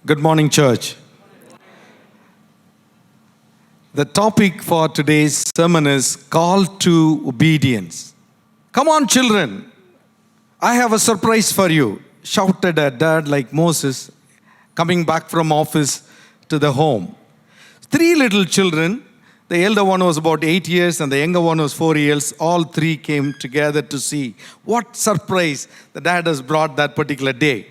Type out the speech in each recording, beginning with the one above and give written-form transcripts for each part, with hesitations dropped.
Good morning, church. The topic for today's sermon is call to obedience. Come on, children. I have a surprise for you, shouted at dad like Moses coming back from office to the home. 3 little children, the elder one was about 8 years and the younger one was 4 years. All three came together to see what surprise the dad has brought that particular day.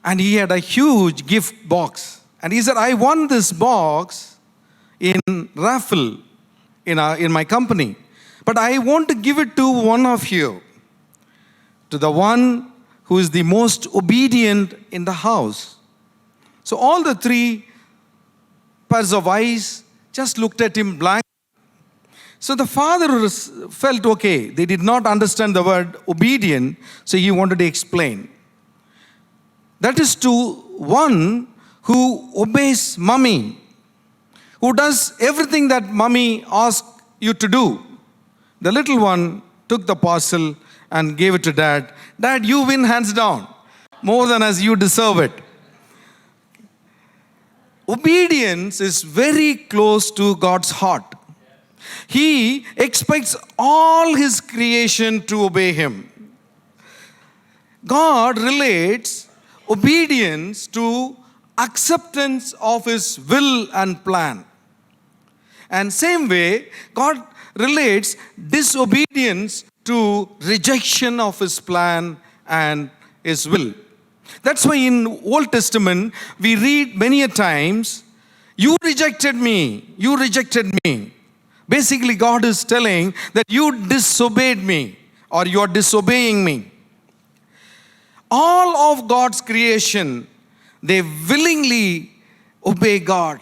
And he had a huge gift box. And he said, I won this box in raffle in my company. But I want to give it to one of you. To the one who is the most obedient in the house. So all the 3 pairs of eyes just looked at him blank. So the father felt okay. They did not understand the word obedient. So he wanted to explain. That is to one who obeys mommy, who does everything that mommy asks you to do. The little one took the parcel and gave it to dad. Dad, you win hands down, more than as you deserve it. Obedience is very close to God's heart. He expects all his creation to obey him. God relates obedience to acceptance of his will and plan. And same way, God relates disobedience to rejection of his plan and his will. That's why in Old Testament, we read many a times, you rejected me, you rejected me. Basically, God is telling that you disobeyed me or you are disobeying me. All of God's creation, they willingly obey God.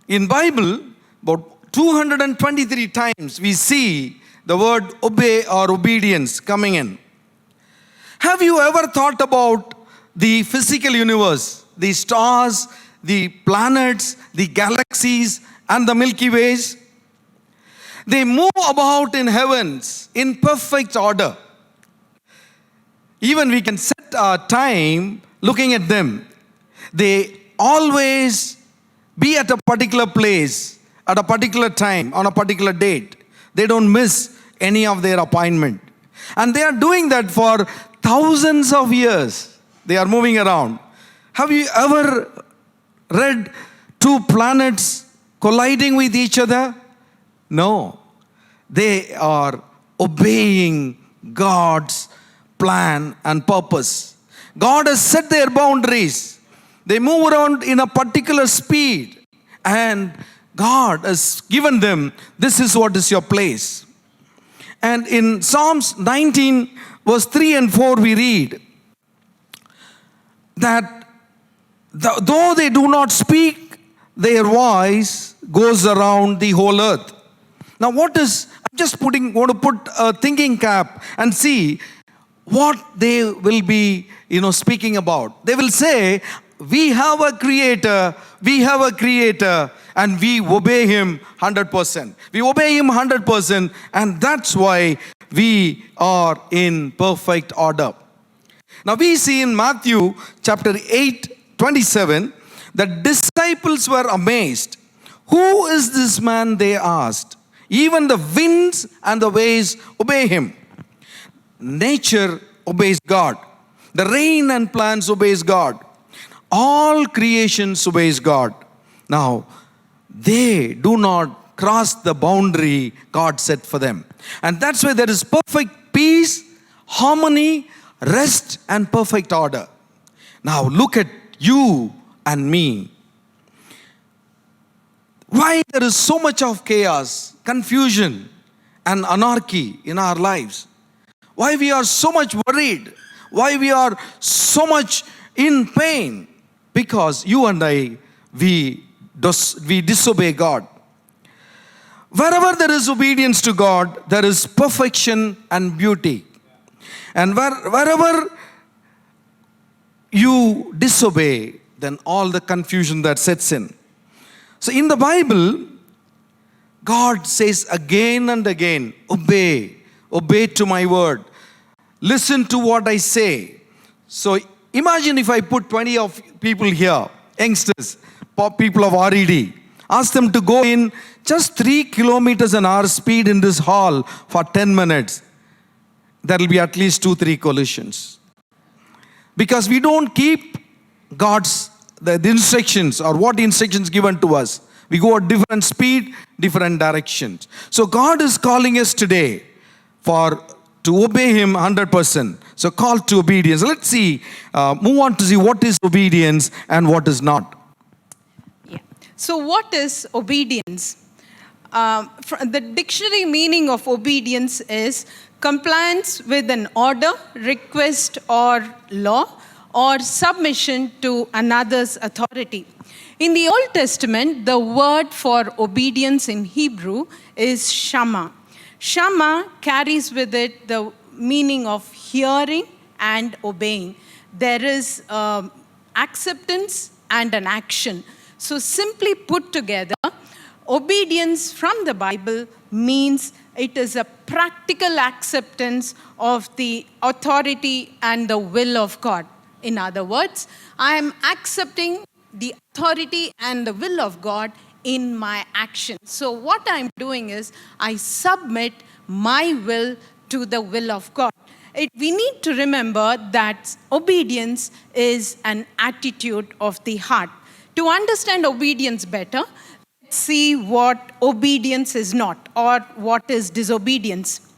In Bible, about 223 times we see the word obey or obedience coming in. Have you ever thought about the physical universe, the stars, the planets, the galaxies, and the Milky Ways? They move about in heavens in perfect order. Even we can set our time looking at them. They always be at a particular place, at a particular time, on a particular date. They don't miss any of their appointment. And they are doing that for thousands of years. They are moving around. Have you ever read 2 planets colliding with each other? No. They are obeying God's plan and purpose. God has set their boundaries. They move around in a particular speed. And God has given them, this is what is your place. And in Psalms 19, verse 3 and 4, we read that though they do not speak, their voice goes around the whole earth. Now I'm just want to put a thinking cap and see what they will be, speaking about. They will say, we have a creator, and we obey him 100%. We obey him 100%, and that's why we are in perfect order. Now we see in Matthew chapter 8, 27, the disciples were amazed. Who is this man, they asked. Even the winds and the waves obey him. Nature obeys God. The rain and plants obeys God. All creations obeys God. Now, they do not cross the boundary God set for them. And that's why there is perfect peace, harmony, rest, and perfect order. Now, look at you and me. Why there is so much of chaos, confusion, and anarchy in our lives? Why we are so much worried? Why we are so much in pain? Because you and I, we disobey God. Wherever there is obedience to God, there is perfection and beauty. And wherever you disobey, then all the confusion that sets in. So in the Bible, God says again and again, obey to my word. Listen to what I say. So Imagine if I put 20 of people here, youngsters, people of RED, ask them to go in just 3 kilometers an hour speed in this hall for 10 minutes. There will be at least 2-3 collisions. Because we don't keep God's the instructions or what instructions given to us. We go at different speed, different directions. So God is calling us today to obey Him 100%. So call to obedience. Let's see, move on to see what is obedience and what is not. Yeah. So what is obedience? The dictionary meaning of obedience is compliance with an order, request, or law, or submission to another's authority. In the Old Testament, the word for obedience in Hebrew is shama. Shama carries with it the meaning of hearing and obeying. There is acceptance and an action. So simply put together, obedience from the Bible means it is a practical acceptance of the authority and the will of God. In other words, I am accepting the authority and the will of God in my action. So what I'm doing is I submit my will to the will of God. We need to remember that obedience is an attitude of the heart. To understand obedience better, let's see what obedience is not, or what is disobedience.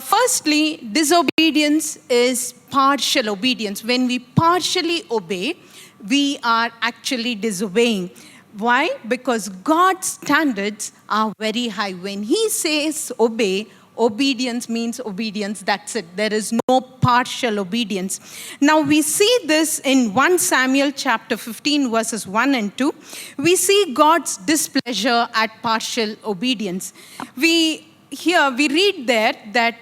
Firstly, disobedience is partial obedience. When we partially obey, we are actually disobeying. Why? Because God's standards are very high. When He says obey, obedience means obedience. That's it. There is no partial obedience. Now we see this in 1 Samuel chapter 15 verses 1 and 2. We see God's displeasure at partial obedience. We read there that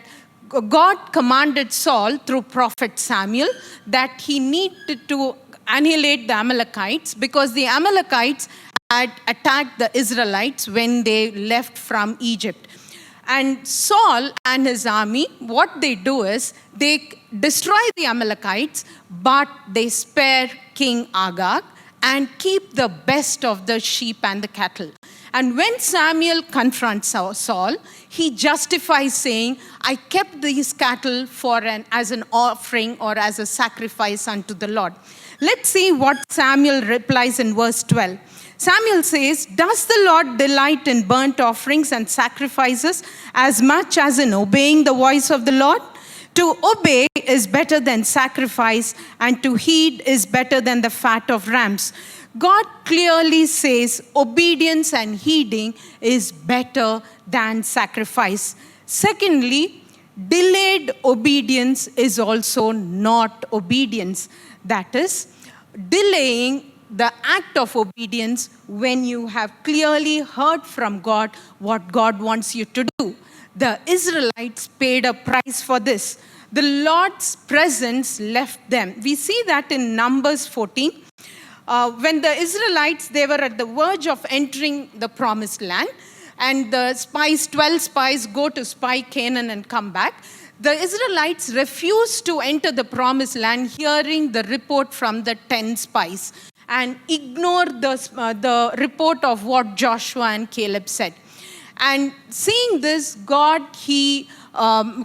God commanded Saul through prophet Samuel that he needed to annihilate the Amalekites because the Amalekites had attacked the Israelites when they left from Egypt. And Saul and his army, what they do is they destroy the Amalekites, but they spare King Agag and keep the best of the sheep and the cattle. And when Samuel confronts Saul, he justifies saying, I kept these cattle as an offering or as a sacrifice unto the Lord. Let's see what Samuel replies in verse 12. Samuel says, does the Lord delight in burnt offerings and sacrifices as much as in obeying the voice of the Lord? To obey is better than sacrifice, and to heed is better than the fat of rams. God clearly says obedience and heeding is better than sacrifice. Secondly, delayed obedience is also not obedience. That is, delaying the act of obedience when you have clearly heard from God what God wants you to do. The Israelites paid a price for this. The Lord's presence left them. We see that in Numbers 14. When the Israelites, they were at the verge of entering the promised land, and the 12 spies go to spy Canaan and come back. The Israelites refused to enter the promised land, hearing the report from the 10 spies, and ignore the report of what Joshua and Caleb said. And seeing this, God, He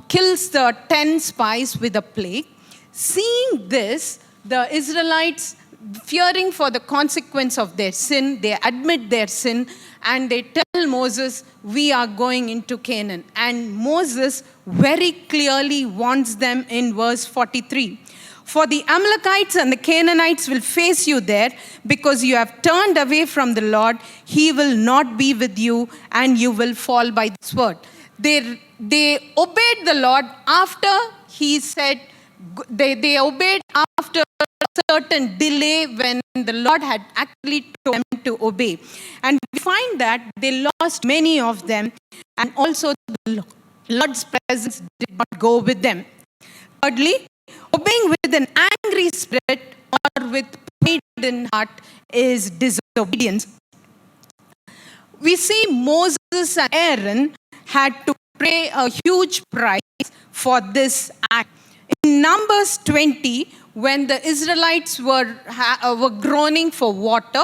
kills the 10 spies with a plague. Seeing this, the Israelites, fearing for the consequence of their sin, they admit their sin, and they tell Moses, we are going into Canaan. And Moses very clearly warns them in verse 43. For the Amalekites and the Canaanites will face you there, because you have turned away from the Lord. He will not be with you, and you will fall by the sword. They obeyed the Lord after He said, they obeyed after a certain delay when the Lord had actually told them to obey. And we find that they lost many of them, and also the Lord's presence did not go with them. Thirdly, obeying with an angry spirit or with pride in heart is disobedience. We see Moses and Aaron had to pay a huge price for this act. In Numbers 20, when the Israelites were groaning for water,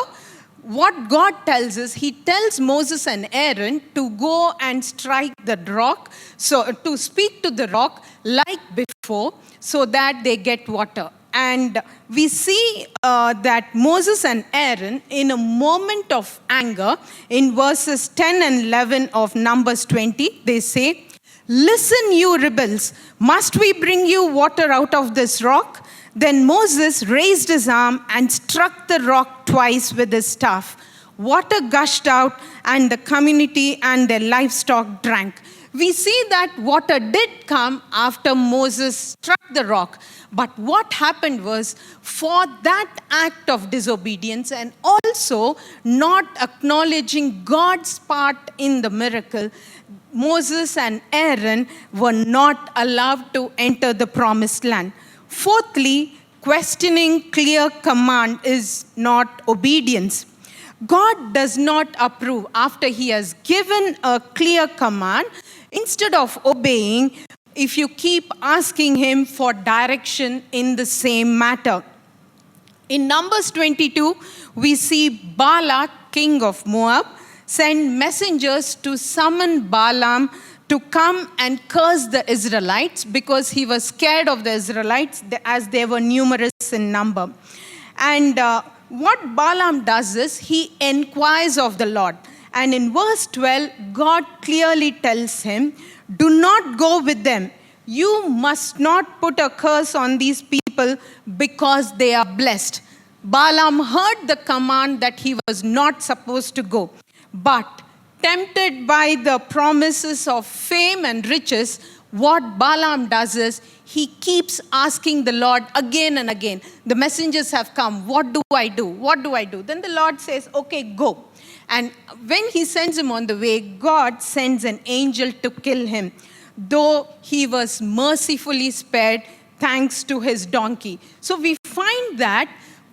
what God tells is, He tells Moses and Aaron to go and strike the rock, so to speak to the rock like before, so that they get water. And we see that Moses and Aaron, in a moment of anger, in verses 10 and 11 of Numbers 20, they say, "Listen, you rebels, must we bring you water out of this rock?" Then Moses raised his arm and struck the rock twice with his staff. Water gushed out, and the community and their livestock drank. We see that water did come after Moses struck the rock. But what happened was, for that act of disobedience and also not acknowledging God's part in the miracle, Moses and Aaron were not allowed to enter the promised land. Fourthly, questioning clear command is not obedience. God does not approve after He has given a clear command. Instead of obeying, if you keep asking Him for direction in the same matter. In Numbers 22, we see Balak, king of Moab, send messengers to summon Balaam to come and curse the Israelites, because he was scared of the Israelites as they were numerous in number. And what Balaam does is, he inquires of the Lord. And in verse 12, God clearly tells him, "Do not go with them. You must not put a curse on these people because they are blessed." Balaam heard the command that he was not supposed to go. But tempted by the promises of fame and riches, what Balaam does is, he keeps asking the Lord again and again. The messengers have come. What do I do? What do I do? Then the Lord says, "Okay, go." And when He sends him on the way, God sends an angel to kill him, though he was mercifully spared thanks to his donkey. So we find that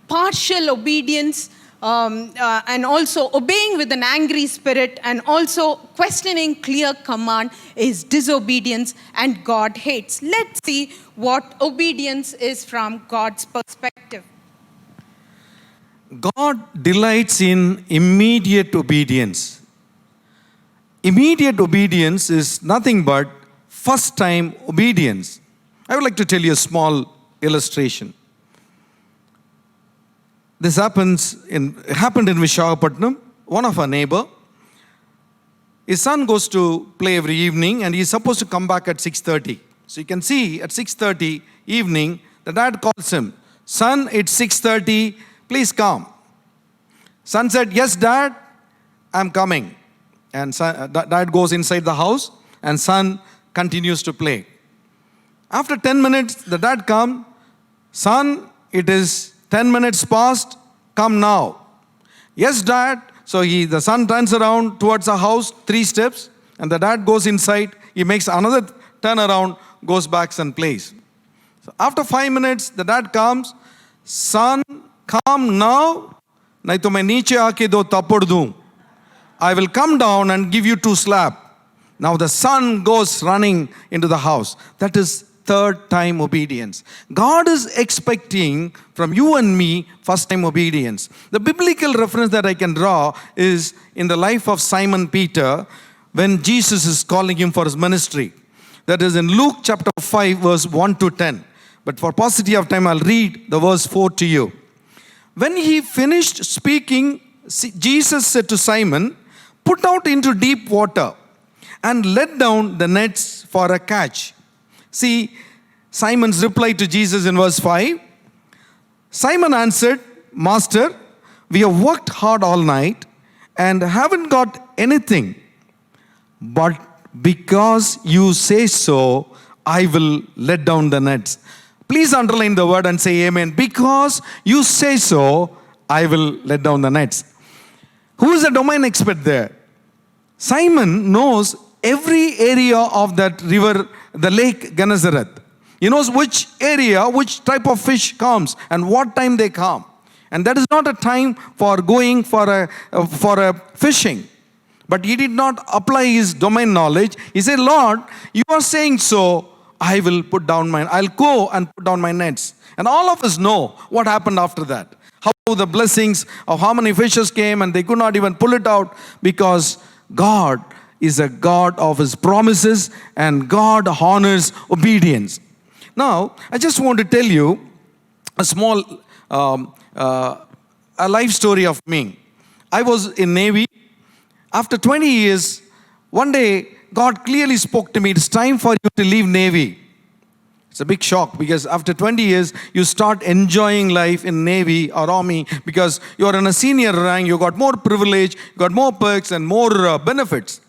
partial obedience, and also obeying with an angry spirit, and also questioning clear command, is disobedience, and God hates. Let's see what obedience is from God's perspective. God delights in immediate obedience. Immediate obedience is nothing but first time obedience. I would like to tell you a small illustration. This happened in Visakhapatnam. One of our neighbor, his son goes to play every evening, and he's supposed to come back at 6:30. So you can see at 6:30 evening, the dad calls him, "Son, it's 6:30, please come." Son said, "Yes, Dad, I'm coming." And dad goes inside the house, and son continues to play. After 10 minutes, the dad comes, "Son, it is 10 minutes past, come now." "Yes, Dad." So the son turns around towards the house, 3 steps, and the dad goes inside. He makes another turn around, goes back and plays. So after 5 minutes, the dad comes, "Son, come now, nahi to main niche aake do tappad doon. I will come down and give you 2 slap." Now the son goes running into the house. That is third time obedience. God is expecting from you and me first time obedience. The biblical reference that I can draw is in the life of Simon Peter, when Jesus is calling him for his ministry. That is in Luke chapter 5 verse 1 to 10. But for paucity of time, I'll read the verse 4 to you. When he finished speaking, Jesus said to Simon, "Put out into deep water and let down the nets for a catch." See Simon's reply to Jesus in verse 5. Simon answered, "Master, we have worked hard all night and haven't got anything. But because you say so, I will let down the nets." Please underline the word and say amen. Because you say so, I will let down the nets. Who is the domain expert there? Simon knows every area of that river, the lake Gennesaret. He knows which area, which type of fish comes and what time they come. And that is not a time for going for a fishing. But he did not apply his domain knowledge. He said, "Lord, you are saying so, I'll go and put down my nets." And all of us know what happened after that. How the blessings of how many fishes came and they could not even pull it out, because God is a God of His promises and God honors obedience. Now, I just want to tell you a small a life story of me. I was in Navy. After 20 years, one day, God clearly spoke to me, it's time for you to leave Navy. It's a big shock, because after 20 years, you start enjoying life in Navy or Army because you are in a senior rank, you got more privilege, you got more perks and more benefits.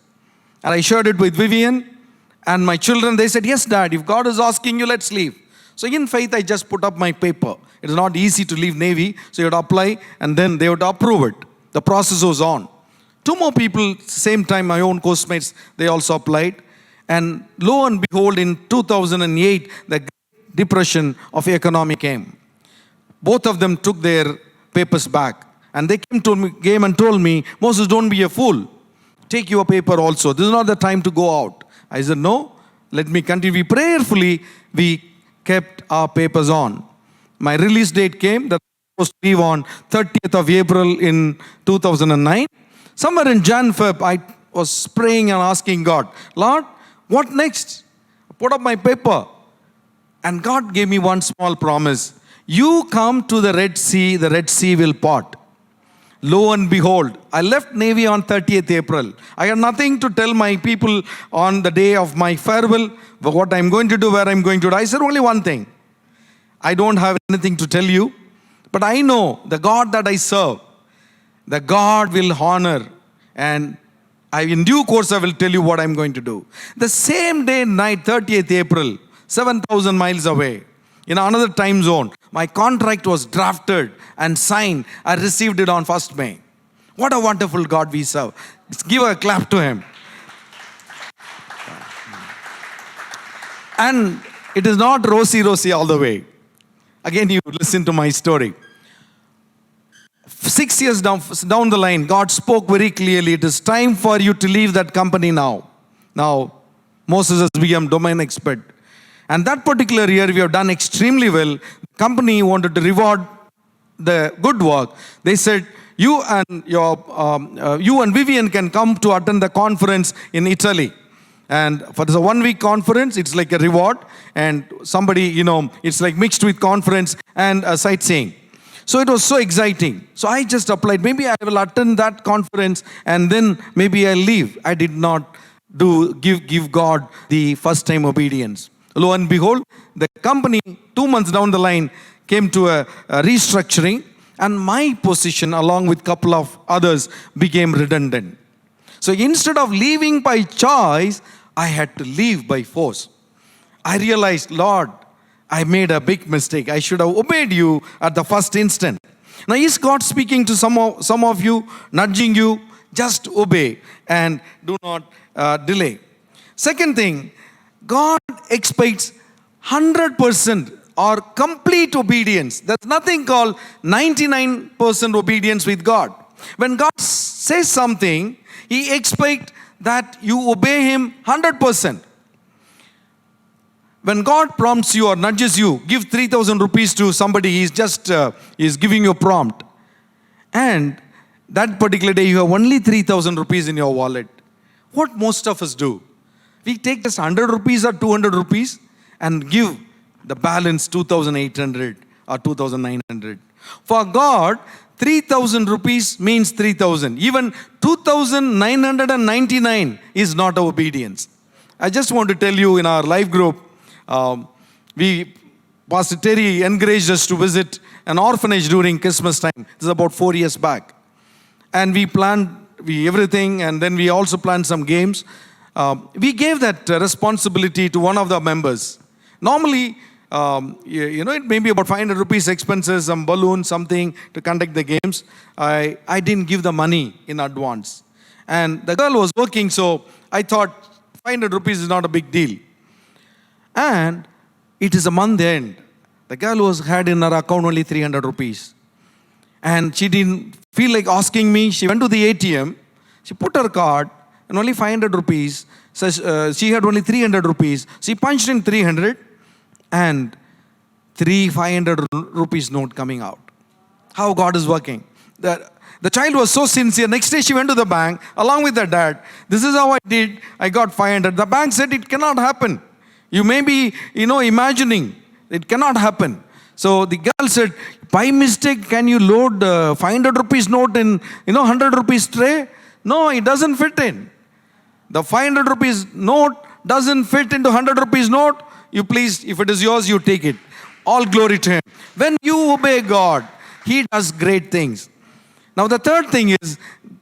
And I shared it with Vivian and my children. They said, yes, Dad, if God is asking you, let's leave. So in faith, I just put up my paper. It is not easy to leave Navy, so you would apply and then they would approve it. The process was on. Two more people, same time, my own course-mates, they also applied. And lo and behold, in 2008, the Great Depression of the economy came. Both of them took their papers back. And they came and told me, Moses, don't be a fool. Take your paper also. This is not the time to go out. I said, no, let me continue. We prayerfully, we kept our papers on. My release date came. That was supposed to leave on 30th of April in 2009. Somewhere in Jan-Feb, I was praying and asking God, Lord, what next? I put up my paper. And God gave me one small promise. You come to the Red Sea will part. Lo and behold, I left Navy on 30th April. I had nothing to tell my people on the day of my farewell, what I'm going to do, where I'm going to do. I said only one thing. I don't have anything to tell you, but I know the God that I serve, the God will honor, and in due course, I will tell you what I'm going to do. The same day, night, 30th April, 7,000 miles away, in another time zone, my contract was drafted and signed. I received it on 1st May. What a wonderful God we serve. Let's give a clap to Him. And it is not rosy all the way. Again, you listen to my story. 6 years down the line, God spoke very clearly. It is time for you to leave that company now. Now, Moses has become domain expert. And that particular year, we have done extremely well. The company wanted to reward the good work. They said, you and Vivian can come to attend the conference in Italy. And for the 1 week conference, it's like a reward. And somebody, it's like mixed with conference and sightseeing. So it was so exciting. So I just applied. Maybe I will attend that conference and then maybe I'll leave. I did not give God the first time obedience. Lo and behold, the company 2 months down the line came to a restructuring, and my position along with a couple of others became redundant. So instead of leaving by choice, I had to leave by force. I realized, Lord, I made a big mistake. I should have obeyed you at the first instant. Now, is God speaking to some of you, nudging you? Just obey and do not delay. Second thing, God expects 100% or complete obedience. There's nothing called 99% obedience with God. When God says something, He expects that you obey Him 100%. When God prompts you or nudges you, give 3,000 rupees to somebody, He's giving you a prompt. And that particular day, you have only 3,000 rupees in your wallet. What most of us do? We take just 100 rupees or 200 rupees and give the balance 2,800 or 2,900. For God, 3,000 rupees means 3,000. Even 2,999 is not obedience. I just want to tell you, in our life group, Pastor Terry encouraged us to visit an orphanage during Christmas time. This is about 4 years back. And we planned everything, and then we also planned some games. We gave that responsibility to one of the members. Normally, it may be about 500 rupees expenses, some balloons, something to conduct the games. I didn't give the money in advance. And the girl was working, so I thought 500 rupees is not a big deal. And it is a month end. The girl had in her account only 300 rupees. And she didn't feel like asking me. She went to the ATM. She put her card and only 500 rupees. So she had only 300 rupees. She punched in 300 and three 500 rupees note coming out. How God is working. The child was so sincere. Next day she went to the bank along with her dad. This is how I did. I got 500. The bank said it cannot happen. You may be, imagining. It cannot happen. So the girl said, by mistake, can you load 500 rupees note in, 100 rupees tray? No, it doesn't fit in. The 500 rupees note doesn't fit into 100 rupees note. You please, if it is yours, you take it. All glory to Him. When you obey God, He does great things. Now the third thing is,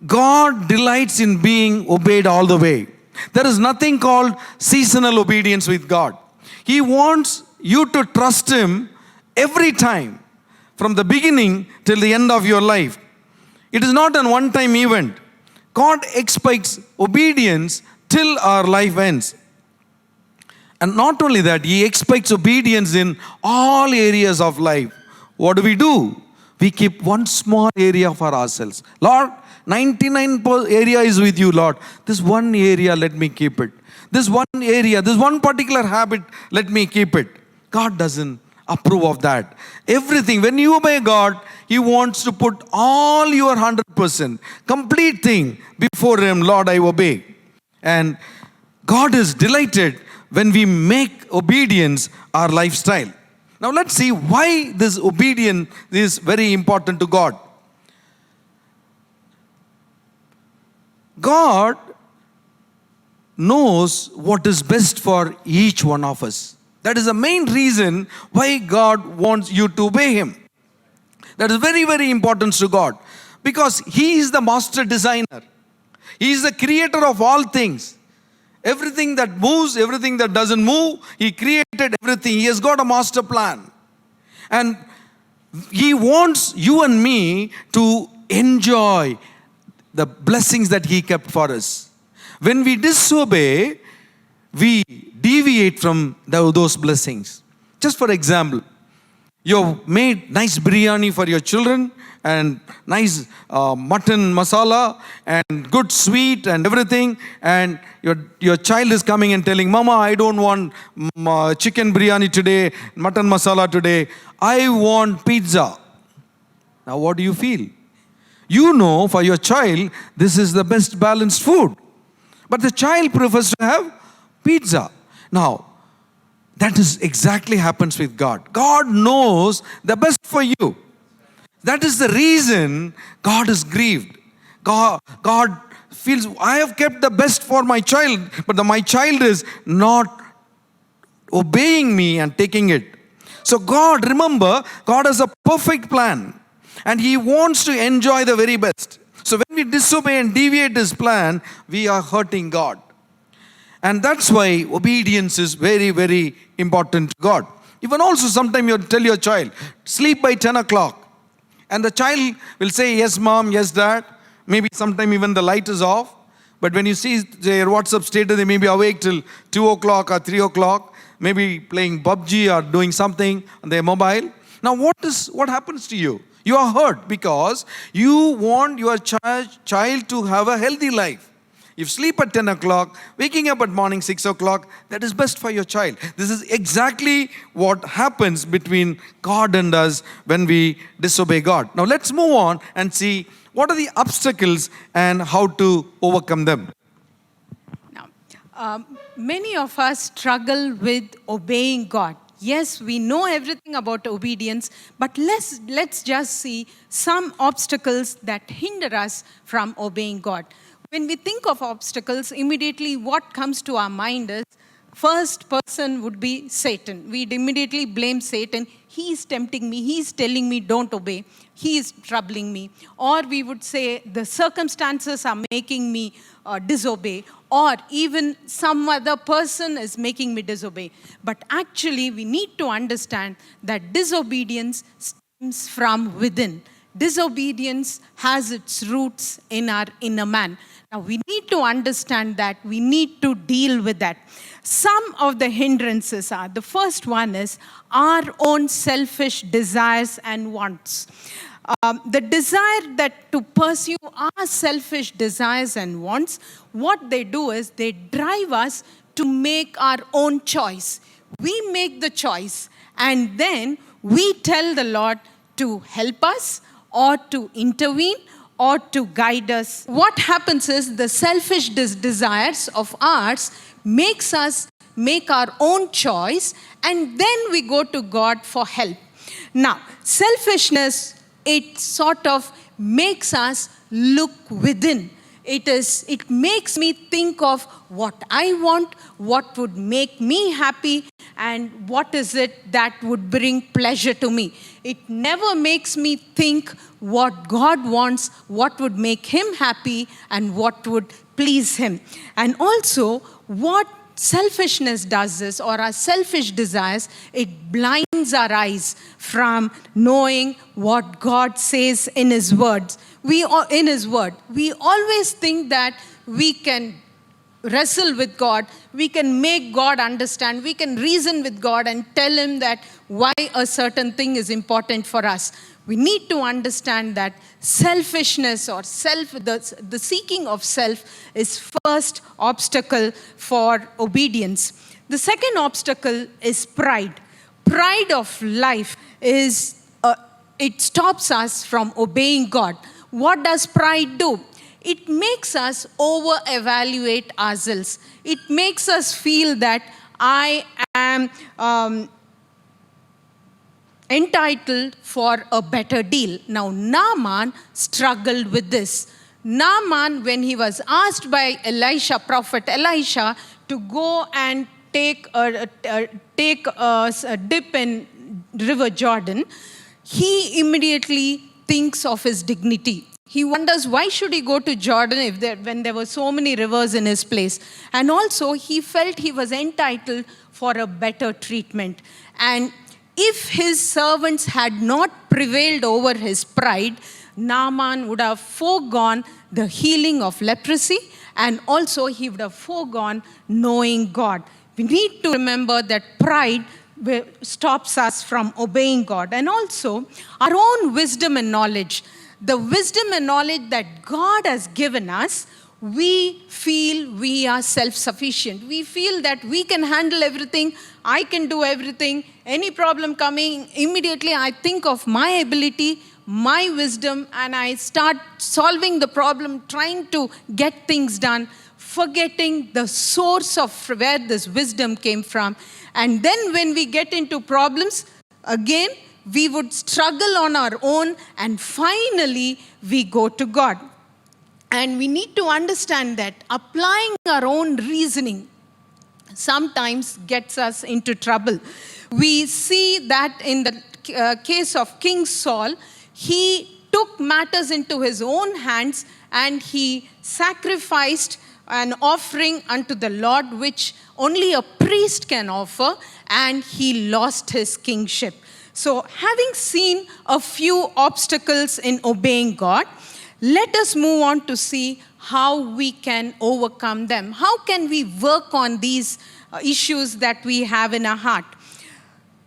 God delights in being obeyed all the way. There is nothing called seasonal obedience with God. He wants you to trust Him every time, from the beginning till the end of your life. It is not a one-time event. God expects obedience till our life ends. And not only that, He expects obedience in all areas of life. What do? We keep one small area for ourselves. Lord, 99 area is with you, Lord. This one area, let me keep it. This one area, this one particular habit, let me keep it. God doesn't approve of that. Everything, when you obey God, He wants to put all your 100%, complete thing before Him. Lord, I obey. And God is delighted when we make obedience our lifestyle. Now let's see why this obedience is very important to God. God knows what is best for each one of us. That is the main reason why God wants you to obey Him. That is very, very important to God. Because He is the master designer. He is the creator of all things. Everything that moves, everything that doesn't move, He created everything. He has got a master plan. And He wants you and me to enjoy the blessings that He kept for us. When we disobey, we deviate from those blessings. Just for example, you made nice biryani for your children and nice mutton masala and good sweet and everything, and your child is coming and telling, Mama, I don't want chicken biryani today, mutton masala today, I want pizza. Now what do you feel? You know for your child this is the best balanced food, but the child prefers to have pizza. Now that is exactly happens with God. God knows the best for you. That is the reason God is grieved. God feels, I have kept the best for my child, but my child is not obeying me and taking it. So God, remember, God has a perfect plan and He wants to enjoy the very best. So when we disobey and deviate His plan, we are hurting God. And that's why obedience is very, very important to God. Even also sometimes you tell your child, sleep by 10 o'clock. And the child will say, yes, mom, yes, dad. Maybe sometime even the light is off. But when you see their WhatsApp status, they may be awake till 2 o'clock or 3 o'clock. Maybe playing PUBG or doing something on their mobile. Now what happens to you? You are hurt because you want your child to have a healthy life. If sleep at 10 o'clock, waking up at morning 6 o'clock, that is best for your child. This is exactly what happens between God and us when we disobey God. Now let's move on and see what are the obstacles and how to overcome them. Now, many of us struggle with obeying God. Yes, we know everything about obedience, but let's just see some obstacles that hinder us from obeying God. When we think of obstacles, immediately what comes to our mind is, first person would be Satan. We'd immediately blame Satan. He is tempting me. He is telling me don't obey. He is troubling me. Or we would say the circumstances are making me disobey. Or even some other person is making me disobey. But actually, we need to understand that disobedience stems from within. Disobedience has its roots in our inner man. Now, we need to understand that. We need to deal with that. Some of the hindrances are, the first one is our own selfish desires and wants. The desire that to pursue our selfish desires and wants, what they do is they drive us to make our own choice. We make the choice And then we tell the Lord to help us or to intervene or to guide us. What happens is the selfish desires of ours makes us make our own choice, and then we go to God for help. Now, selfishness, it sort of makes us look within. It makes me think of what I want, what would make me happy, and what is it that would bring pleasure to me. It never makes me think what God wants, what would make him happy, and what would please him. And also, what selfishness does is, or our selfish desires, it blinds our eyes from knowing what God says in his words. We always think that we can wrestle with God, we can make God understand, we can reason with God and tell him that why a certain thing is important for us. We need to understand that selfishness or the seeking of self is first obstacle for obedience. The second obstacle is pride. Pride of life is, it stops us from obeying God. What does pride do? It makes us over-evaluate ourselves. It makes us feel that I am entitled for a better deal. Now, Naaman struggled with this. Naaman, when he was asked by Prophet Elisha, to go and take a dip in River Jordan, he immediately thinks of his dignity. He wonders why should he go to Jordan when there were so many rivers in his place. And also he felt he was entitled for a better treatment. And if his servants had not prevailed over his pride, Naaman would have foregone the healing of leprosy, and also he would have foregone knowing God. We need to remember that pride stops us from obeying God. And also our own wisdom and knowledge. The wisdom and knowledge that God has given us, we feel we are self-sufficient. We feel that we can handle everything, I can do everything. Any problem coming, immediately I think of my ability, my wisdom, and I start solving the problem, trying to get things done, forgetting the source of where this wisdom came from. And then when we get into problems, again, we would struggle on our own, and finally we go to God. And we need to understand that applying our own reasoning sometimes gets us into trouble. We see that in the case of King Saul, he took matters into his own hands and he sacrificed an offering unto the Lord, which only a priest can offer, and he lost his kingship. So, having seen a few obstacles in obeying God, let us move on to see how we can overcome them. How can we work on these issues that we have in our heart?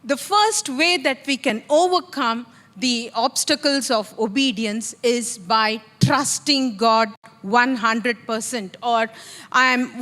The first way that we can overcome the obstacles of obedience is by trusting God 100%. Or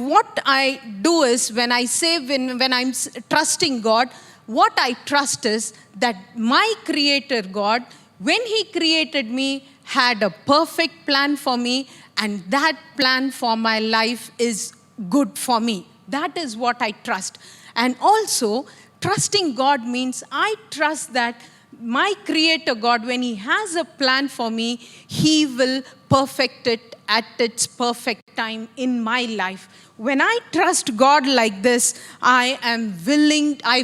what I do is when I'm trusting God, what I trust is that my Creator God, when He created me, had a perfect plan for me, and that plan for my life is good for me. That is what I trust. And also, trusting God means I trust that my Creator God, when He has a plan for me, He will perfect it at its perfect time in my life. When I trust God like this, I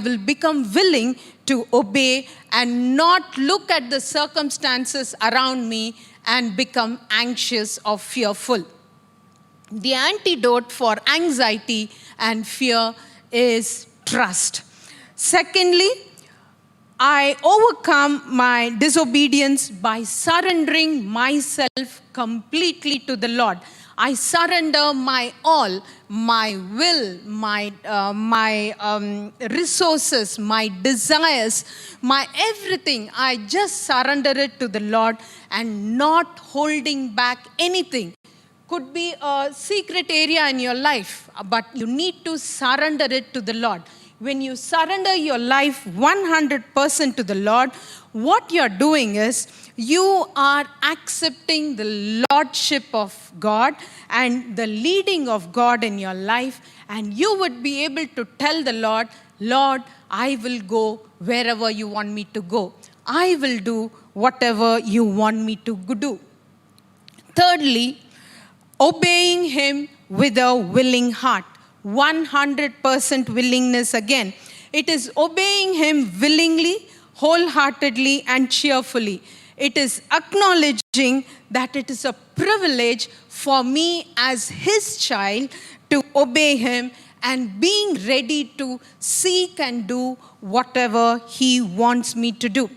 will become willing to obey and not look at the circumstances around me and become anxious or fearful. The antidote for anxiety and fear is trust. Secondly, I overcome my disobedience by surrendering myself completely to the Lord. I surrender my all, my will, my resources, my desires, my everything. I just surrender it to the Lord and not holding back anything. Could be a secret area in your life, but you need to surrender it to the Lord. when you surrender your life 100% to the Lord, what you're doing is you are accepting the lordship of God and the leading of God in your life, and you would be able to tell the Lord, Lord, I will go wherever you want me to go. I will do whatever you want me to do. Thirdly, obeying Him with a willing heart. 100% willingness again. It is obeying Him willingly, wholeheartedly, and cheerfully. It is acknowledging that it is a privilege for me as His child to obey Him and being ready to seek and do whatever He wants me to do.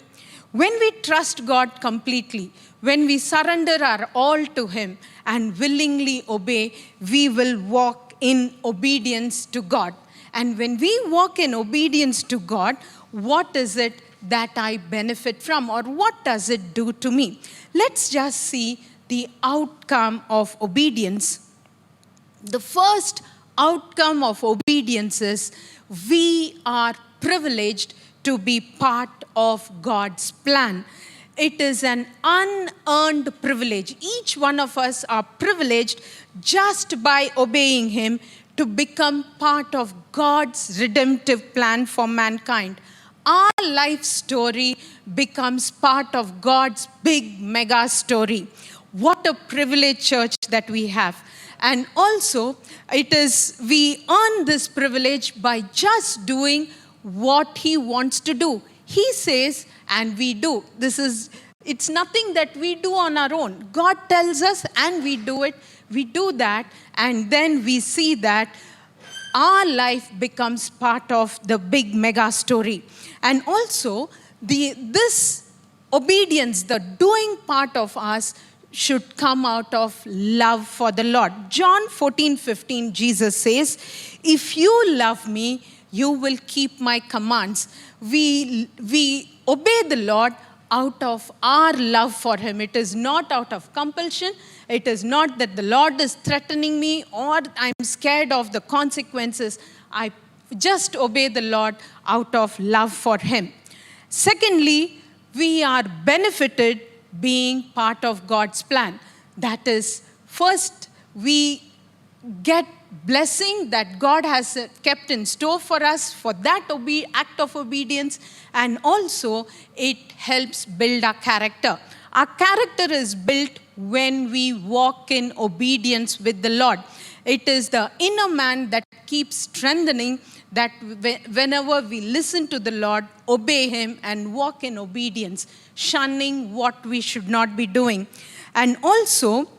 When we trust God completely, when we surrender our all to Him and willingly obey, we will walk in obedience to God. And when we walk in obedience to God, what is it that I benefit from, or what does it do to me? Let's just see the outcome of obedience. The first outcome of obedience is we are privileged to be part of God's plan. It is an unearned privilege. Each one of us are privileged just by obeying Him to become part of God's redemptive plan for mankind. Our life story becomes part of God's big mega story. What a privileged church that we have. And also, we earn this privilege by just doing what He wants to do. He says, and we do. It's nothing that we do on our own. God tells us and we do it. We do that, and then we see that our life becomes part of the big mega story. And also, this obedience, the doing part of us, should come out of love for the Lord. John 14:15, Jesus says, if you love me, you will keep my commands. We obey the Lord out of our love for Him. It is not out of compulsion. It is not that the Lord is threatening me or I'm scared of the consequences. I just obey the Lord out of love for Him. Secondly, we are benefited being part of God's plan. That is, first, we get blessing that God has kept in store for us for that act of obedience, and also it helps build our character. Our character is built when we walk in obedience with the Lord. It is the inner man that keeps strengthening, that whenever we listen to the Lord, obey Him, and walk in obedience, shunning what we should not be doing. And also,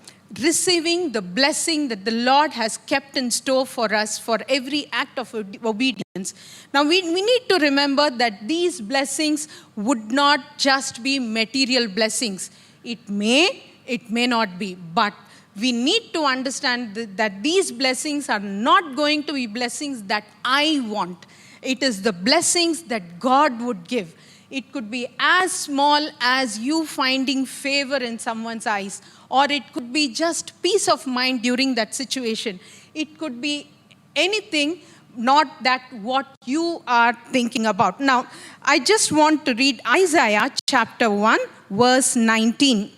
receiving the blessing that the Lord has kept in store for us for every act of obedience. Now, we need to remember that these blessings would not just be material blessings. It may not be, but we need to understand that these blessings are not going to be blessings that I want. It is the blessings that God would give. It could be as small as you finding favor in someone's eyes, or it could be just peace of mind during that situation. It could be anything, not that what you are thinking about. Now, I just want to read Isaiah chapter 1, verse 19.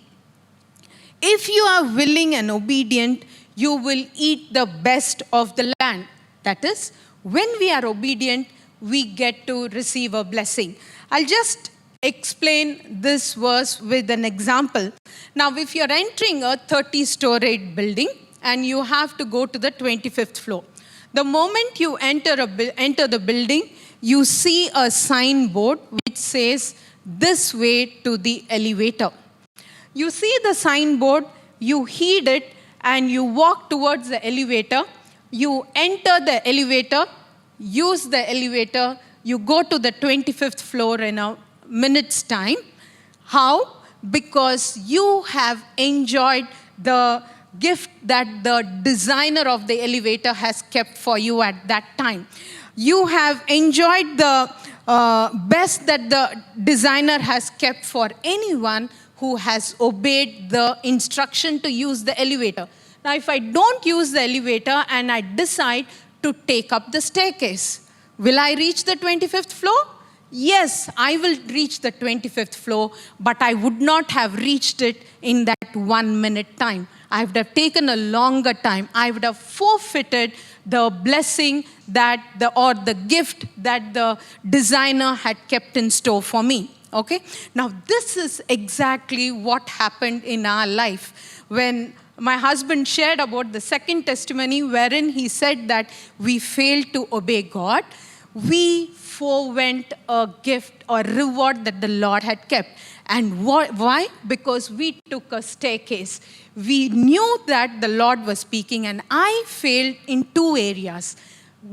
If you are willing and obedient, you will eat the best of the land. That is, when we are obedient, we get to receive a blessing. I'll just explain this verse with an example. Now, if you're entering a 30-story building and you have to go to the 25th floor, the moment you enter the building, you see a signboard which says, "This way to the elevator." You see the signboard, you heed it, and you walk towards the elevator. You enter the elevator, use the elevator, you go to the 25th floor in a minute's time. How? Because you have enjoyed the gift that the designer of the elevator has kept for you at that time. You have enjoyed the best that the designer has kept for anyone who has obeyed the instruction to use the elevator. Now, if I don't use the elevator and I decide to take up the staircase, Will I reach the 25th floor? Yes, I will reach the 25th floor, but I would not have reached it in that 1 minute time. I would have taken a longer time. I would have forfeited the blessing or the gift that the designer had kept in store for me. Okay? Now, this is exactly what happened in our life. When my husband shared about the second testimony, wherein he said that we failed to obey God, we forwent a gift or reward that the Lord had kept. And why? Because we took a staircase. We knew that the Lord was speaking, and I failed in two areas.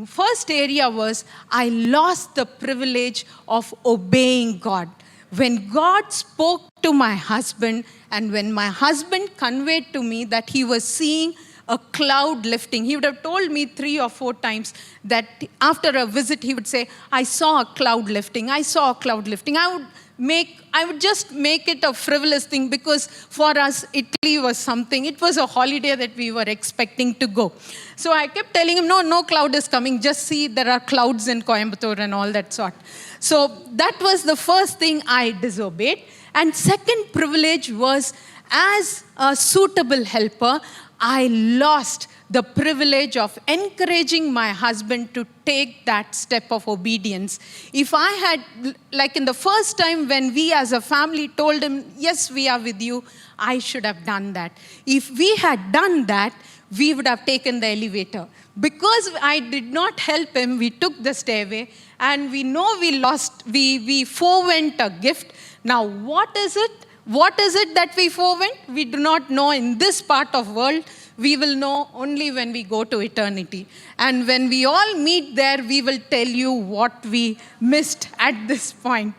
First area was I lost the privilege of obeying God. When God spoke to my husband, and when my husband conveyed to me that he was seeing a cloud lifting, he would have told me 3 or 4 times that after a visit, he would say, I saw a cloud lifting, I saw a cloud lifting. I would just make it a frivolous thing, because for us, Italy was something. It was a holiday that we were expecting to go. So I kept telling him, no cloud is coming. Just see, there are clouds in Coimbatore and all that sort. So that was the first thing I disobeyed. And second privilege was, as a suitable helper, I lost the privilege of encouraging my husband to take that step of obedience. If I had, like in the first time when we as a family told him, yes, we are with you, I should have done that. If we had done that, we would have taken the elevator. Because I did not help him, we took the stairway, and we know we forwent a gift. Now, what is it? What is it that we forwent? We do not know in this part of world. We will know only when we go to eternity. And when we all meet there, we will tell you what we missed at this point.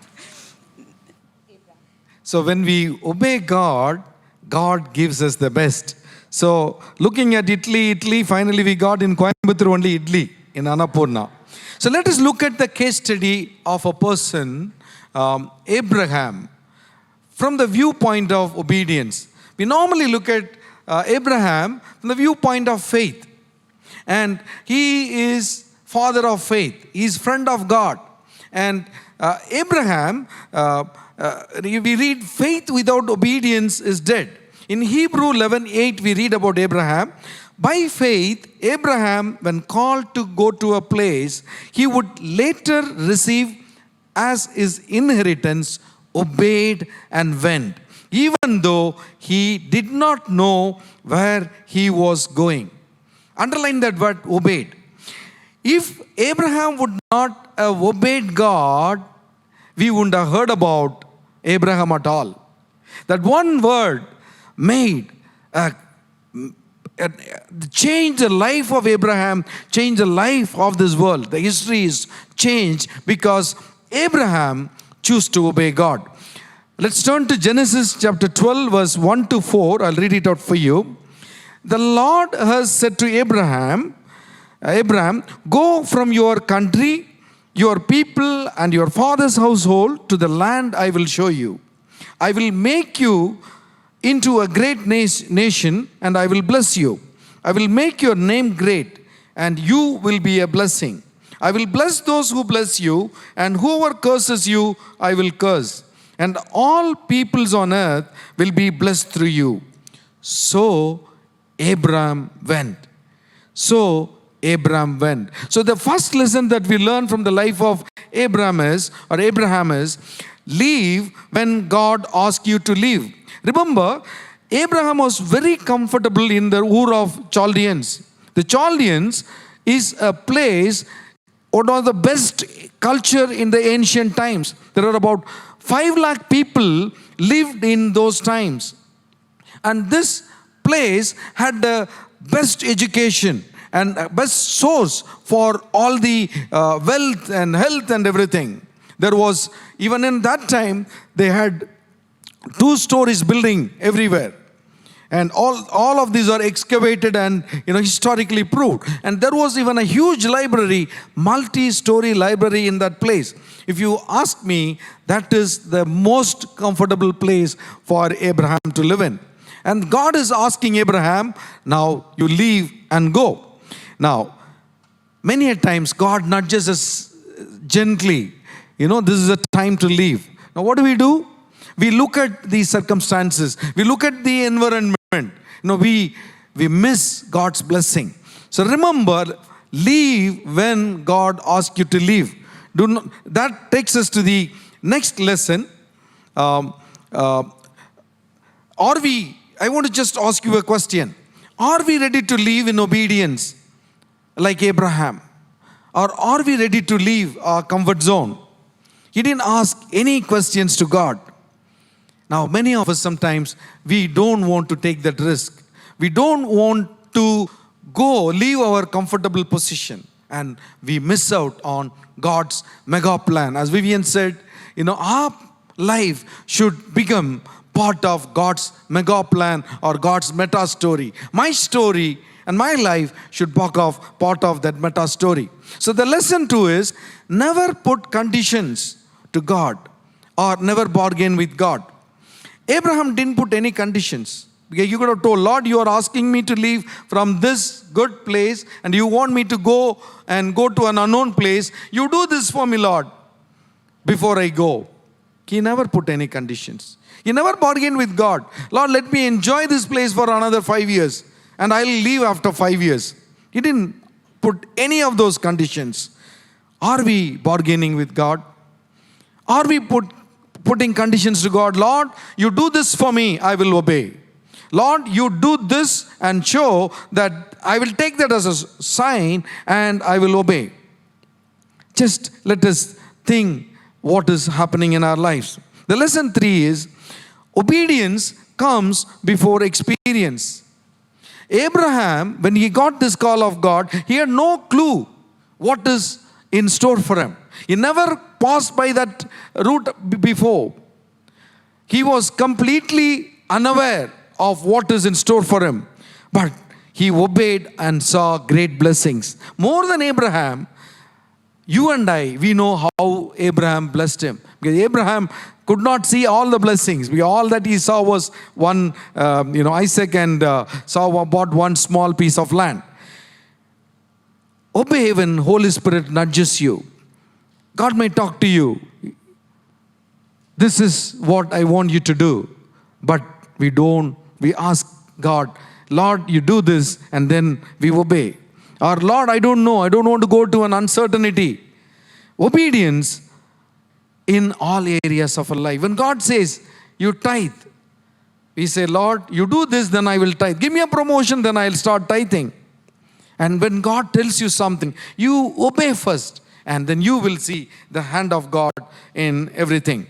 So when we obey God, God gives us the best. So looking at Italy, finally we got in Coimbatore only Italy in Annapurna. So let us look at the case study of a person, Abraham, from the viewpoint of obedience. We normally look at Abraham from the viewpoint of faith. And he is father of faith. He is friend of God. And Abraham, we read, faith without obedience is dead. In Hebrew 11:8, we read about Abraham. By faith, Abraham, when called to go to a place he would later receive as his inheritance, obeyed and went, even though he did not know where he was going. Underline that word, obeyed. If Abraham would not have obeyed God, we wouldn't have heard about Abraham at all. That one word made change the life of Abraham, change the life of this world. The history is changed because Abraham chose to obey God. Let's turn to Genesis chapter 12, verse 1 to 4. I'll read it out for you. The Lord has said to Abraham, go from your country, your people, and your father's household to the land I will show you. I will make you into a great nation, and I will bless you. I will make your name great, and you will be a blessing. I will bless those who bless you, and whoever curses you, I will curse. And all peoples on earth will be blessed through you. So Abraham went. So the first lesson that we learn from the life of Abraham is, leave when God asks you to leave. Remember, Abraham was very comfortable in the Ur of Chaldeans. The Chaldeans is a place, one of the best culture in the ancient times. There are about 5 lakh people lived in those times. And this place had the best education and best source for all the wealth and health and everything. There was, even in that time, they had 2 stories building everywhere. And all of these are excavated and historically proved. And there was even a huge library, multi-story library in that place. If you ask me, that is the most comfortable place for Abraham to live in. And God is asking Abraham, now you leave and go. Now, many a times God nudges us gently. This is a time to leave. Now what do? We look at these circumstances. We look at the environment. We miss God's blessing. So remember, leave when God asks you to leave. That takes us to the next lesson. I want to just ask you a question. Are we ready to live in obedience like Abraham? Or are we ready to leave our comfort zone? He didn't ask any questions to God. Now, many of us sometimes, we don't want to take that risk. We don't want to leave our comfortable position. And we miss out on God's mega plan. As Vivian said, our life should become part of God's mega plan or God's meta story. My story and my life should be part of that meta story. So the lesson 2 is, never put conditions to God or never bargain with God. Abraham didn't put any conditions. You could have told, Lord, you are asking me to leave from this good place and you want me to go to an unknown place. You do this for me, Lord, before I go. He never put any conditions. He never bargained with God. Lord, let me enjoy this place for another 5 years and I'll leave after 5 years. He didn't put any of those conditions. Are we bargaining with God? Are we putting conditions to God? Lord, you do this for me, I will obey. Lord, you do this and show that I will take that as a sign and I will obey. Just let us think what is happening in our lives. The lesson 3 is, obedience comes before experience. Abraham, when he got this call of God, he had no clue what is in store for him. He never passed by that route before. He was completely unaware of what is in store for him. But he obeyed and saw great blessings. More than Abraham, you and I, we know how Abraham blessed him. Because Abraham could not see all the blessings. All that he saw was Isaac and saw about one small piece of land. Obey when Holy Spirit nudges you. God may talk to you. This is what I want you to do. But we ask God, Lord, you do this, and then we obey. Or Lord, I don't know. I don't want to go to an uncertainty. Obedience in all areas of our life. When God says, you tithe, we say, Lord, you do this, then I will tithe. Give me a promotion, then I'll start tithing. And when God tells you something, you obey first, and then you will see the hand of God in everything.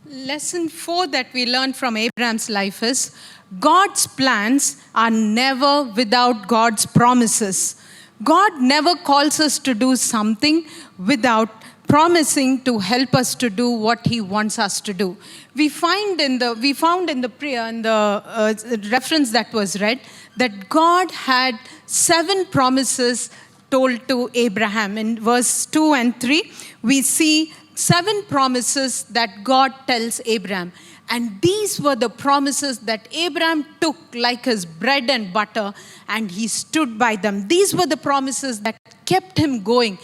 Lesson 4 that we learned from Abraham's life is, God's plans are never without God's promises. God never calls us to do something without promising to help us to do what He wants us to do. We found in the prayer, in the reference that was read, that God had 7 promises told to Abraham. In verse 2 and 3, we see 7 promises that God tells Abraham. And these were the promises that Abraham took like his bread and butter, and he stood by them. These were the promises that kept him going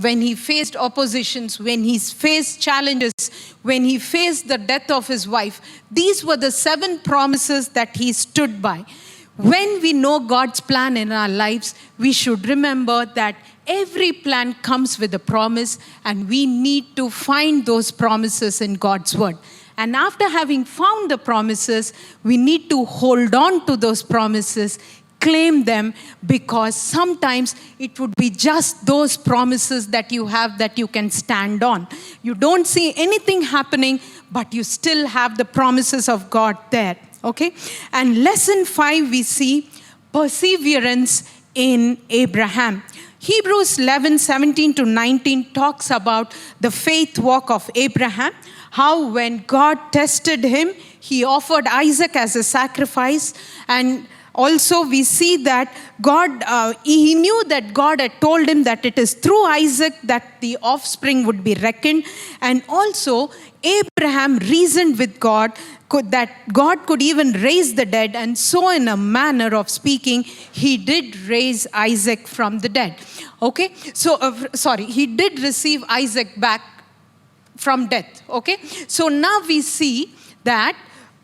when he faced oppositions, when he faced challenges, when he faced the death of his wife. These were the 7 promises that he stood by. When we know God's plan in our lives, we should remember that every plan comes with a promise, and we need to find those promises in God's word. And after having found the promises, we need to hold on to those promises, claim them, because sometimes it would be just those promises that you have that you can stand on. You don't see anything happening, but you still have the promises of God there. Okay? And lesson 5, we see perseverance in Abraham. Hebrews 11:17-19 talks about the faith walk of Abraham. How when God tested him, he offered Isaac as a sacrifice. And also we see that he knew that God had told him that it is through Isaac that the offspring would be reckoned. And also Abraham reasoned with God that God could even raise the dead, and so in a manner of speaking, he did raise Isaac from the dead. Okay, so, he did receive Isaac back from death. Okay, so now we see that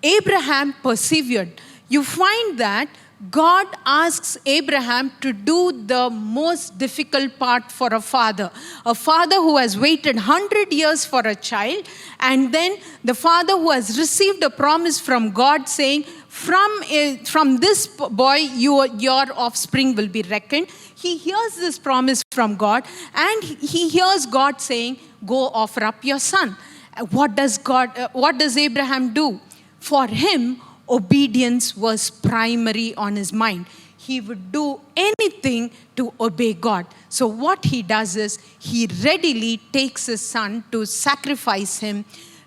Abraham persevered. You find that God asks Abraham to do the most difficult part for a father who has waited 100 years for a child, and then the father who has received a promise from God saying, from this boy, your offspring will be reckoned. He hears this promise from God, and he hears God saying, go offer up your son. What does Abraham do? For him, obedience was primary on his mind. He would do anything to obey God. So what he does is, he readily takes his son to sacrifice him,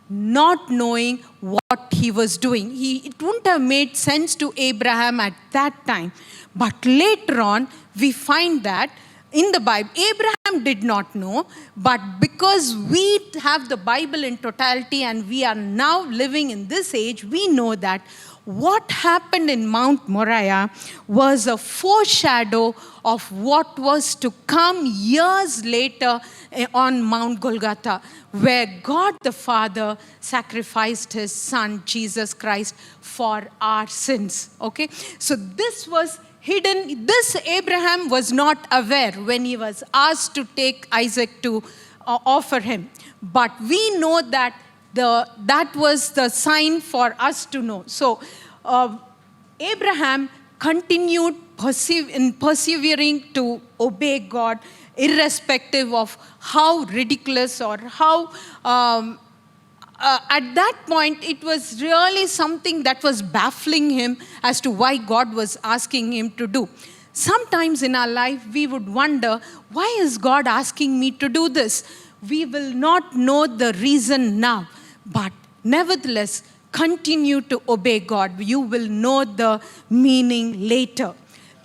not knowing what he was doing. It wouldn't have made sense to Abraham at that time. But later on, we find that in the Bible, Abraham did not know, but because we have the Bible in totality and we are now living in this age, we know that what happened in Mount Moriah was a foreshadow of what was to come years later on Mount Golgotha, where God the Father sacrificed his son, Jesus Christ, for our sins. Okay? So this was hidden. This Abraham was not aware when he was asked to take Isaac to offer him. But we know that that was the sign for us to know. So Abraham continued persevering to obey God, irrespective of how ridiculous or how at that point, it was really something that was baffling him as to why God was asking him to do. Sometimes in our life, we would wonder, why is God asking me to do this? We will not know the reason now, but nevertheless, continue to obey God. You will know the meaning later.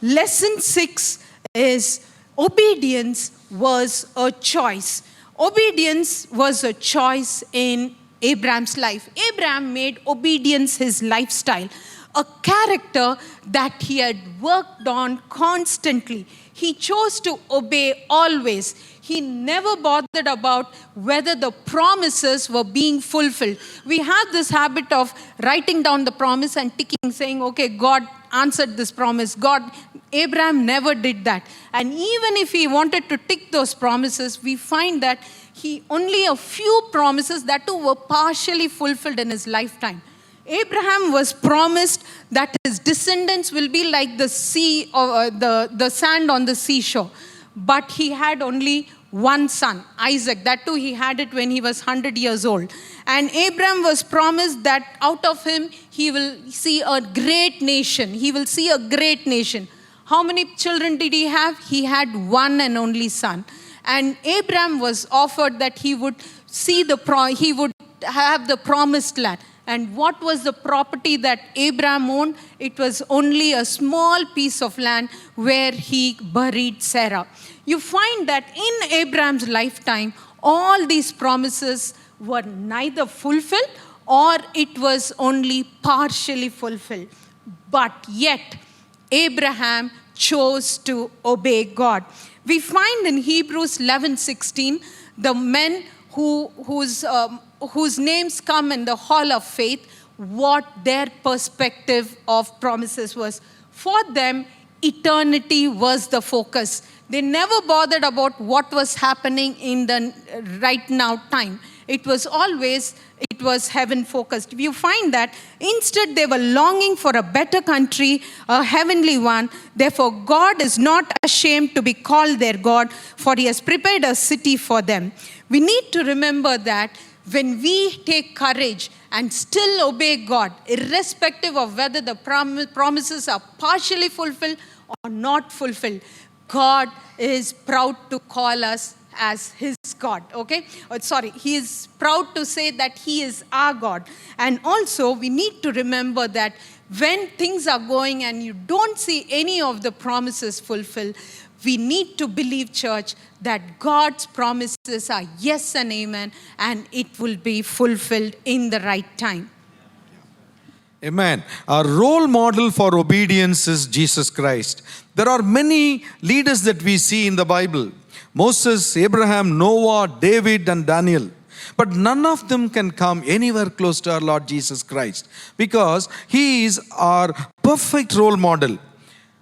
Lesson 6 is obedience was a choice. Obedience was a choice in Abraham's life. Abraham made obedience his lifestyle, a character that he had worked on constantly. He chose to obey always. He never bothered about whether the promises were being fulfilled. We have this habit of writing down the promise and ticking, saying, okay, God answered this promise. Abraham never did that. And even if he wanted to tick those promises, we find that only a few promises that too were partially fulfilled in his lifetime. Abraham was promised that his descendants will be like the sea, or the sand on the seashore. But he had only one son, Isaac. That too, he had it when he was 100 years old. And Abraham was promised that out of him, he will see a great nation. He will see a great nation. How many children did he have? He had one and only son. And Abraham was offered that he would he would have the promised land. And what was the property that Abraham owned? It was only a small piece of land where he buried Sarah. You find that in Abraham's lifetime, all these promises were neither fulfilled or it was only partially fulfilled. But yet, Abraham chose to obey God. We find in Hebrews 11:16, the men whose names come in the hall of faith, what their perspective of promises was. For them, eternity was the focus. They never bothered about what was happening in the right now time. It was heaven focused. You find that instead they were longing for a better country, a heavenly one. Therefore, God is not ashamed to be called their God, for he has prepared a city for them. We need to remember that when we take courage and still obey God, irrespective of whether the promises are partially fulfilled or not fulfilled, God is proud to call us as his God, okay? He is proud to say that he is our God. And also, we need to remember that when things are going and you don't see any of the promises fulfilled, we need to believe, church, that God's promises are yes and amen, and it will be fulfilled in the right time. Amen. Our role model for obedience is Jesus Christ. There are many leaders that we see in the Bible: Moses, Abraham, Noah, David, and Daniel. But none of them can come anywhere close to our Lord Jesus Christ, because He is our perfect role model.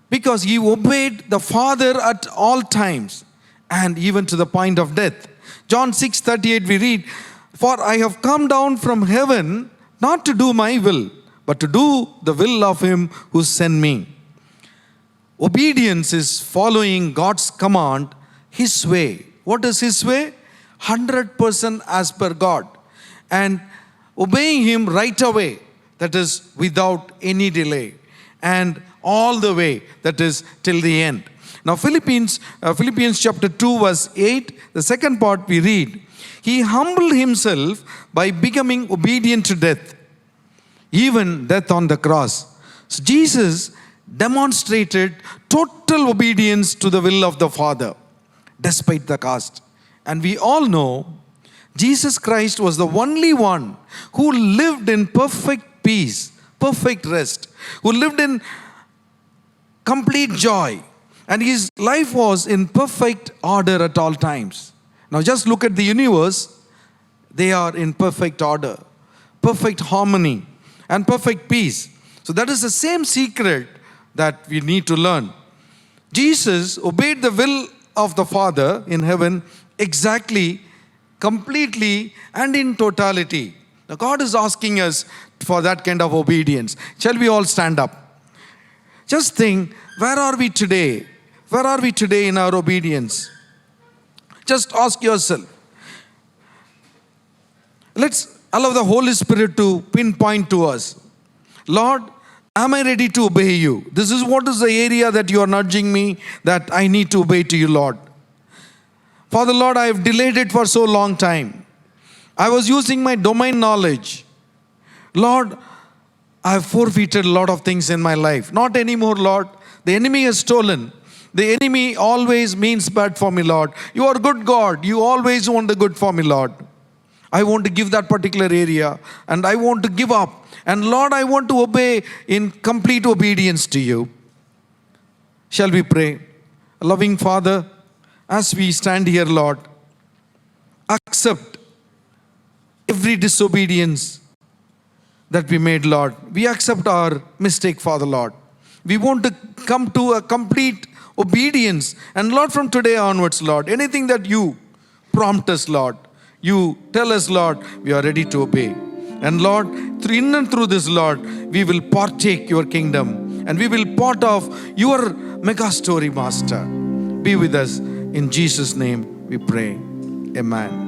Because He obeyed the Father at all times, and even to the point of death. John 6:38 we read, "For I have come down from heaven not to do my will, but to do the will of Him who sent me." Obedience is following God's command His way. What is His way? 100% as per God. And obeying Him right away, that is without any delay. And all the way, that is till the end. Now Philippians chapter 2 verse 8, the second part we read, "He humbled Himself by becoming obedient to death, even death on the cross." So Jesus demonstrated total obedience to the will of the Father, despite the cost. And we all know Jesus Christ was the only one who lived in perfect peace, perfect rest, who lived in complete joy, and His life was in perfect order at all times. Now just look at the universe. They are in perfect order, perfect harmony, and perfect peace. So that is the same secret that we need to learn. Jesus obeyed the will of the Father in heaven exactly, completely, and in totality. Now God is asking us for that kind of obedience. Shall we all stand up? Just think, where are we today? Where are we today in our obedience? Just ask yourself. Let's allow the Holy Spirit to pinpoint to us. Lord, am I ready to obey you? This is what is the area that you are nudging me that I need to obey to you, Lord. Father, Lord, I have delayed it for so long time. I was using my domain knowledge. Lord, I have forfeited a lot of things in my life. Not anymore, Lord. The enemy has stolen. The enemy always means bad for me, Lord. You are good God. You always want the good for me, Lord. I want to give that particular area, and I want to give up. And Lord, I want to obey in complete obedience to you. Shall we pray? Loving Father, as we stand here, Lord, accept every disobedience that we made, Lord. We accept our mistake, Father, Lord. We want to come to a complete obedience. And Lord, from today onwards, Lord, anything that you prompt us, Lord, you tell us, Lord, we are ready to obey. And Lord, in and through this, Lord, we will partake your kingdom, and we will part of your mega story, Master. Be with us. In Jesus' name we pray. Amen.